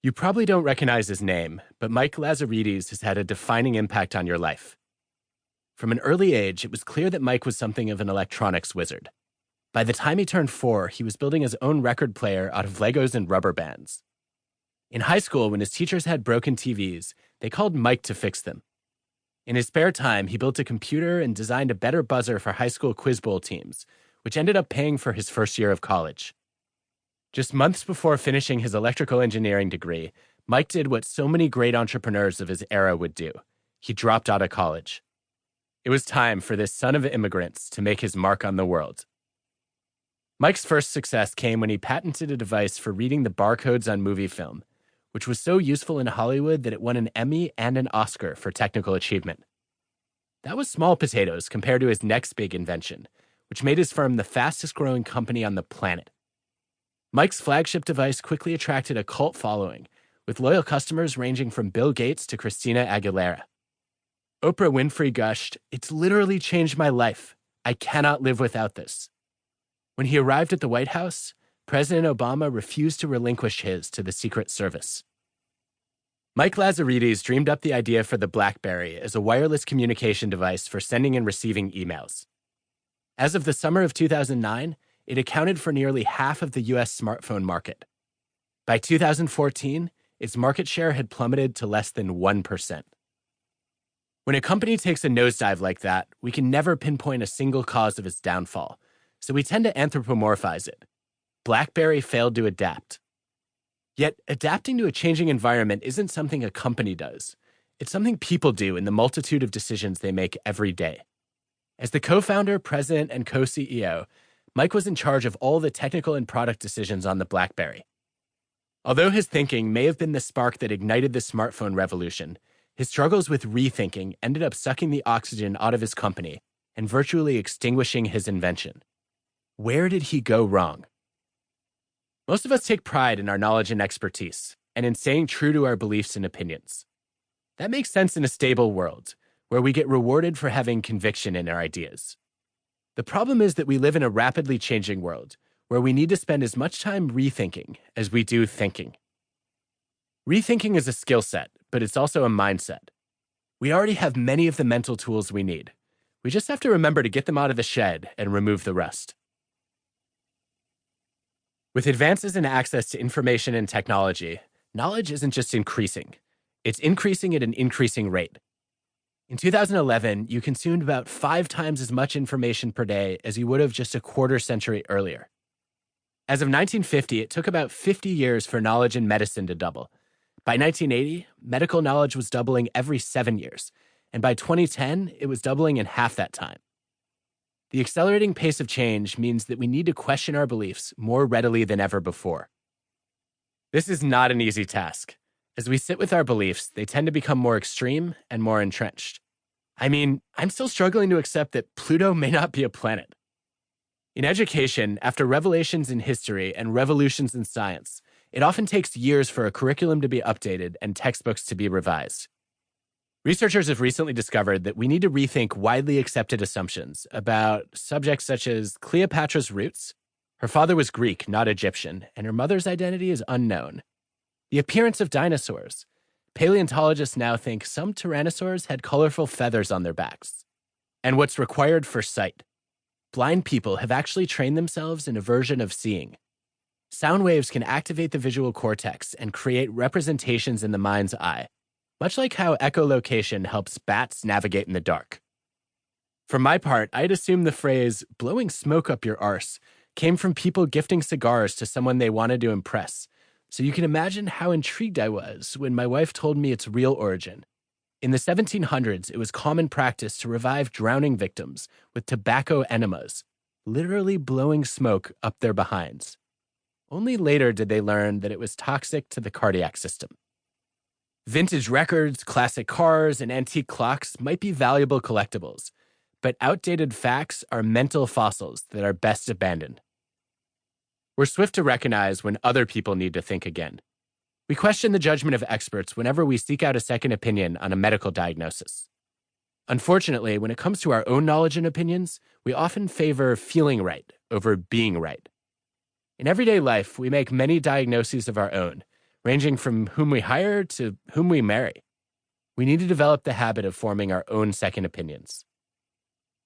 You probably don't recognize his name, but Mike Lazaridis has had a defining impact on your life. From an early age, it was clear that Mike was something of an electronics wizard. By the time he turned 4, he was building his own record player out of Legos and rubber bands. In high school, when his teachers had broken TVs, they called Mike to fix them. In his spare time, he built a computer and designed a better buzzer for high school quiz bowl teams, which ended up paying for his first year of college. Just months before finishing his electrical engineering degree, Mike did what so many great entrepreneurs of his era would do. He dropped out of college. It was time for this son of immigrants to make his mark on the world. Mike's first success came when he patented a device for reading the barcodes on movie film, which was so useful in Hollywood that it won an Emmy and an Oscar for technical achievement. That was small potatoes compared to his next big invention, which made his firm the fastest-growing company on the planet. Mike's flagship device quickly attracted a cult following, with loyal customers ranging from Bill Gates to Christina Aguilera. Oprah Winfrey gushed, "It's literally changed my life. I cannot live without this." When he arrived at the White House, President Obama refused to relinquish his to the Secret Service. Mike Lazaridis dreamed up the idea for the BlackBerry as a wireless communication device for sending and receiving emails. As of the summer of 2009, it accounted for nearly half of the U.S. smartphone market. By 2014, its market share had plummeted to less than 1%. When a company takes a nosedive like that, we can never pinpoint a single cause of its downfall, so we tend to anthropomorphize it. BlackBerry failed to adapt. Yet, adapting to a changing environment isn't something a company does. It's something people do in the multitude of decisions they make every day. As the co-founder, president, and co-CEO, Mike was in charge of all the technical and product decisions on the BlackBerry. Although his thinking may have been the spark that ignited the smartphone revolution, his struggles with rethinking ended up sucking the oxygen out of his company and virtually extinguishing his invention. Where did he go wrong? Most of us take pride in our knowledge and expertise, and in staying true to our beliefs and opinions. That makes sense in a stable world, where we get rewarded for having conviction in our ideas. The problem is that we live in a rapidly changing world, where we need to spend as much time rethinking as we do thinking. Rethinking is a skill set, but it's also a mindset. We already have many of the mental tools we need. We just have to remember to get them out of the shed and remove the rust. With advances in access to information and technology, knowledge isn't just increasing. It's increasing at an increasing rate. In 2011, you consumed about 5 times as much information per day as you would have just a quarter century earlier. As of 1950, it took about 50 years for knowledge in medicine to double. By 1980, medical knowledge was doubling every 7 years, and by 2010, it was doubling in half that time. The accelerating pace of change means that we need to question our beliefs more readily than ever before. This is not an easy task. As we sit with our beliefs, they tend to become more extreme and more entrenched. I mean, I'm still struggling to accept that Pluto may not be a planet. In education, after revelations in history and revolutions in science, it often takes years for a curriculum to be updated and textbooks to be revised. Researchers have recently discovered that we need to rethink widely accepted assumptions about subjects such as Cleopatra's roots. Her father was Greek, not Egyptian, and her mother's identity is unknown. The appearance of dinosaurs. Paleontologists now think some tyrannosaurs had colorful feathers on their backs. And what's required for sight. Blind people have actually trained themselves in a version of seeing. Sound waves can activate the visual cortex and create representations in the mind's eye, much like how echolocation helps bats navigate in the dark. For my part, I'd assume the phrase, blowing smoke up your arse, came from people gifting cigars to someone they wanted to impress. So you can imagine how intrigued I was when my wife told me its real origin. In the 1700s, it was common practice to revive drowning victims with tobacco enemas, literally blowing smoke up their behinds. Only later did they learn that it was toxic to the cardiac system. Vintage records, classic cars, and antique clocks might be valuable collectibles, but outdated facts are mental fossils that are best abandoned. We're swift to recognize when other people need to think again. We question the judgment of experts whenever we seek out a second opinion on a medical diagnosis. Unfortunately, when it comes to our own knowledge and opinions, we often favor feeling right over being right. In everyday life, we make many diagnoses of our own, ranging from whom we hire to whom we marry. We need to develop the habit of forming our own second opinions.